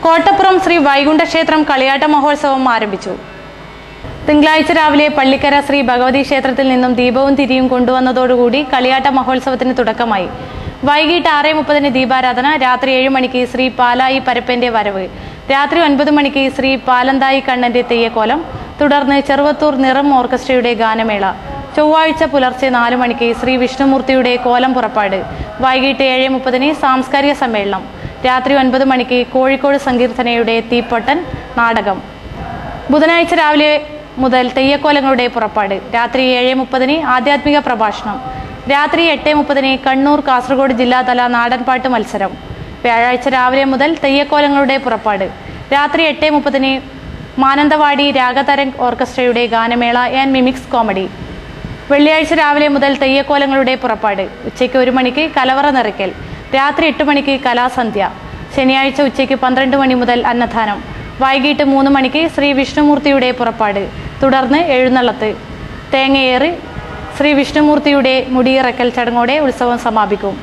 കോട്ടപ്പുറം ശ്രീ വൈകുണ്ഠ ക്ഷേത്രം കളിയാട്ട മഹോത്സവം ആരംഭിച്ചു. തിങ്കളാഴ്ച രാവിലെ പള്ളിക്കര ശ്രീ ഭഗവതി ക്ഷേത്രത്തിൽ നിന്നും ദീപവും തിരിയും കൊണ്ടുവന്നതോടുകൂടി കളിയാട്ട മഹോത്സവത്തിന് തുടക്കമായി. വൈകിട്ട് 6:30 ദീപാരാധന, രാത്രി 7 മണിക്ക് ശ്രീ പാലായി പരപ്പന്റെ വരവ്, രാത്രി 9 മണിക്ക് ശ്രീ പാലന്തായി കണ്ണന്റെ തെയ്യക്കോലം, തുടർന്ന് ചെറുവത്തൂർ നിറം ഓർക്കസ്ട്രയുടെ ഗാനമേള, ചൊവ്വാഴ്ച പുലർച്ചെ 4 മണിക്ക് ശ്രീ വിഷ്ണുമൂർത്തിയുടെ കോലം പുറപ്പാട്, വൈകിട്ട് 7:30 സാംസ്കാരിക സമ്മേളനം, രാത്രി 9 മണിക്ക് കോഴിക്കോട് സങ്കീർത്തനയുടെ തീപ്പൊട്ടൻ നാടകം. ബുധനാഴ്ച രാവിലെ മുതൽ തെയ്യക്കോലങ്ങളുടെ പുറപ്പാട്, രാത്രി 7:30 ആധ്യാത്മിക പ്രഭാഷണം, രാത്രി 8:30 കണ്ണൂർ കാസർഗോഡ് ജില്ലാതല നാടൻപാട്ട് മത്സരം. വ്യാഴാഴ്ച രാവിലെ മുതൽ തെയ്യക്കോലങ്ങളുടെ പുറപ്പാട്, രാത്രി 8:30 മാനന്തവാടി രാഗതരംഗ് ഓർക്കസ്ട്രയുടെ ഗാനമേള ആൻഡ് മിമിക്സ് കോമഡി. വെള്ളിയാഴ്ച രാവിലെ മുതൽ തെയ്യക്കോലങ്ങളുടെ പുറപ്പാട്, ഉച്ചയ്ക്ക് 1 മണിക്ക് കലവറ നിറയ്ക്കൽ, രാത്രി 8 മണിക്ക് കലാസന്ധ്യ. ശനിയാഴ്ച ഉച്ചയ്ക്ക് 12 മണി മുതൽ അന്നദാനം, വൈകിട്ട് 3 മണിക്ക് ശ്രീ വിഷ്ണുമൂർത്തിയുടെ പുറപ്പാട്, തുടർന്ന് എഴുന്നള്ളത്ത്, തേങ്ങയേറ്, ശ്രീ വിഷ്ണുമൂർത്തിയുടെ മുടിയിറക്കൽ ചടങ്ങോടെ ഉത്സവം സമാപിക്കും.